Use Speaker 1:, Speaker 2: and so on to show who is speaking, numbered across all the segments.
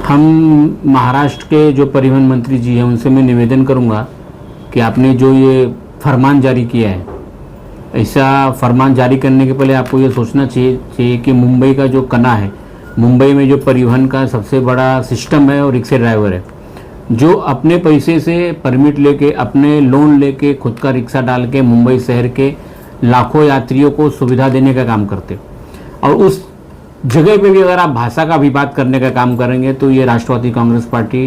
Speaker 1: हम महाराष्ट्र के जो परिवहन मंत्री जी हैं उनसे मैं निवेदन करूंगा कि आपने जो ये फरमान जारी किया है, ऐसा फरमान जारी करने के पहले आपको ये सोचना चाहिए कि मुंबई का जो कना है, मुंबई में जो परिवहन का सबसे बड़ा सिस्टम है और रिक्शा ड्राइवर है, जो अपने पैसे से परमिट लेके, अपने लोन लेके, खुद का रिक्शा डाल के मुंबई शहर के लाखों यात्रियों को सुविधा देने का काम करते। और उस जगह पे भी अगर आप भाषा का विवाद करने का काम करेंगे तो ये राष्ट्रवादी कांग्रेस पार्टी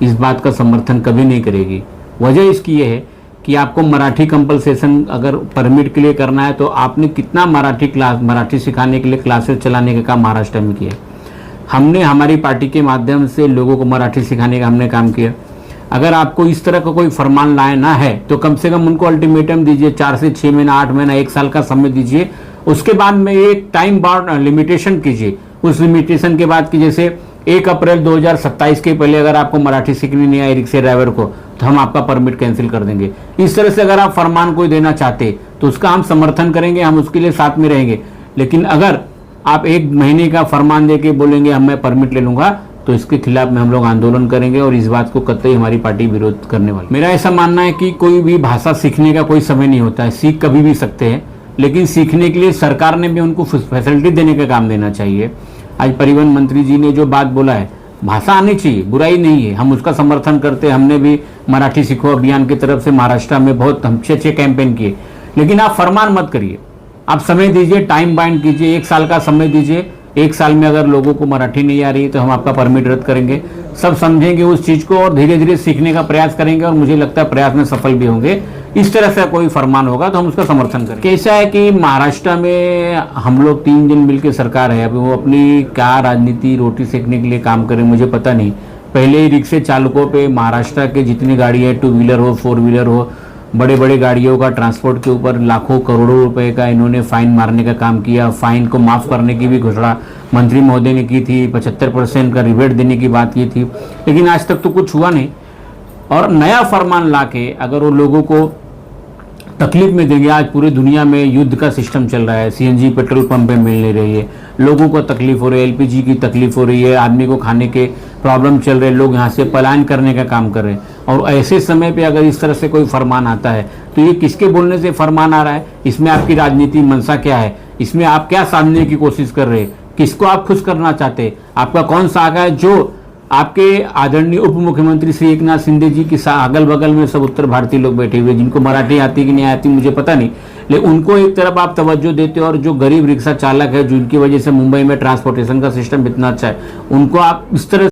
Speaker 1: इस बात का समर्थन कभी नहीं करेगी। वजह इसकी ये है कि आपको मराठी कंपलसेशन अगर परमिट के लिए करना है तो आपने कितना मराठी सिखाने के लिए क्लासेस चलाने का काम महाराष्ट्र में किया है। हमने हमारी पार्टी के माध्यम से लोगों को मराठी सिखाने का हमने काम किया। अगर आपको इस तरह का कोई फरमान लाना है तो कम से कम उनको अल्टीमेटम दीजिए, 4 से 6 महीना, 8 महीना, 1 साल का समय दीजिए। उसके बाद में एक टाइम बाउंड लिमिटेशन कीजिए। उस लिमिटेशन के बाद की जैसे 1 अप्रैल 2027 के पहले अगर आपको मराठी सीखनी नहीं आई रिक्शा ड्राइवर को तो हम आपका परमिट कैंसिल कर देंगे। इस तरह से अगर आप फरमान कोई देना चाहते तो उसका हम समर्थन करेंगे, हम उसके लिए साथ में रहेंगे। लेकिन अगर आप 1 महीने का फरमान देके बोलेंगे हम मैं परमिट ले लूंगा तो इसके खिलाफ में हम लोग आंदोलन करेंगे और इस बात को कतई हमारी पार्टी विरोध करने वाली। मेरा ऐसा मानना है कि कोई भी भाषा सीखने का कोई समय नहीं होता है, सीख कभी भी सकते हैं, लेकिन सीखने के लिए सरकार ने भी उनको फैसिलिटी देने का काम देना चाहिए। आज परिवहन मंत्री जी ने जो बात बोला है, भाषा आनी चाहिए, बुराई नहीं है, हम उसका समर्थन करते हैं। हमने भी मराठी सीखो अभियान की तरफ से महाराष्ट्र में बहुत अच्छे कैंपेन किए। लेकिन आप फरमान मत करिए, आप समय दीजिए, टाइम बाइंड कीजिए, 1 साल का समय दीजिए। 1 साल में अगर लोगों को मराठी नहीं आ रही तो हम आपका परमिट रद्द करेंगे। सब समझेंगे उस चीज को और धीरे धीरे सीखने का प्रयास करेंगे और मुझे लगता है प्रयास में सफल भी होंगे। इस तरह से कोई फरमान होगा तो हम उसका समर्थन करेंगे। कैसा है कि महाराष्ट्र में हम लोग 3 दिन मिलकर सरकार है, अभी वो अपनी क्या राजनीति रोटी सेकने के लिए काम करें मुझे पता नहीं। पहले ही रिक्शे चालकों पे महाराष्ट्र के जितनी गाड़ी है, 2 व्हीलर हो, 4 व्हीलर हो, बड़े बड़े गाड़ियों का ट्रांसपोर्ट के ऊपर लाखों करोड़ों रुपए का इन्होंने फाइन मारने का काम किया। फाइन को माफ़ करने की भी घोषणा मंत्री महोदय ने की थी, 75% का रिबेट देने की बात की थी, लेकिन आज तक तो कुछ हुआ नहीं। और नया फरमान लाके अगर वो लोगों को तकलीफ में देंगे, आज पूरी दुनिया में युद्ध का सिस्टम चल रहा है, सीएनजी पेट्रोल पंप पे मिल नहीं रही है, लोगों को तकलीफ हो रही है, एलपीजी की तकलीफ हो रही है, आदमी को खाने के प्रॉब्लम चल रहे हैं, लोग यहाँ से पलायन करने का काम कर रहे हैं। और ऐसे समय पे अगर इस तरह से कोई फरमान आता है तो ये किसके बोलने से फरमान आ रहा है? इसमें आपकी राजनीति मंशा क्या है? इसमें आप क्या साधने की कोशिश कर रहे हैं? किसको आप खुश करना चाहते हैं? आपका कौन सा आगा है? जो आपके आदरणीय उप मुख्यमंत्री श्री एकनाथ शिंदे जी की अगल बगल में सब उत्तर भारतीय लोग बैठे हुए, जिनको मराठी आती कि नहीं आती मुझे पता नहीं, लेकिन उनको एक तरफ आप तवज्जो देते हो और जो गरीब रिक्शा चालक है जिनकी वजह से मुंबई में ट्रांसपोर्टेशन का सिस्टम इतना अच्छा है, उनको आप इस तरह